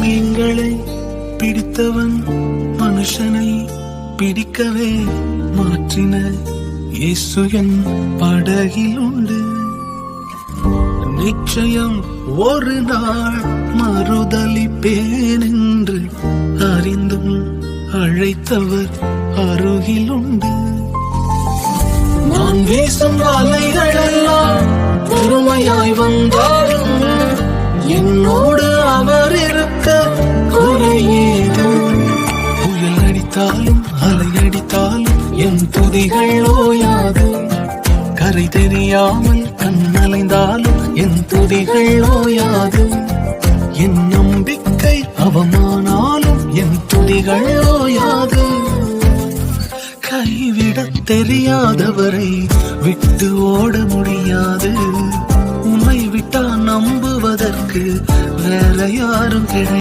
மீன்களை பிடித்தவன் மனுஷனை பிடிக்கவே மாற்றின இயேசு என் படகில் உண்டு. நிச்சயம் ஒரு நாள் மறுதலிப்பேன் என்று அறிந்தும் அழைத்தவர் அருகில் உண்டு. நான் வீசும் அலைகளெல்லாம் பொறுமையாய் வந்தாலும் என்னோடு அவர் இருக்க குறையேது. புயல் அடித்தாலும் அலை அடித்தாலும் என் துதிகள் ஓயாது. கரை தெரியாமல் கண்ணலைந்தாலும் என் துதிகள் ஓயாது. என் நம்பிக்கை அவமானாலும் என் துதிகள் ஓயாது. கைவிடத் தெரியாதவரை விட்டு ஓட முடியாது. உம்மை விட்டா நம்புவதற்கு வேற யாரும் கிடையாது.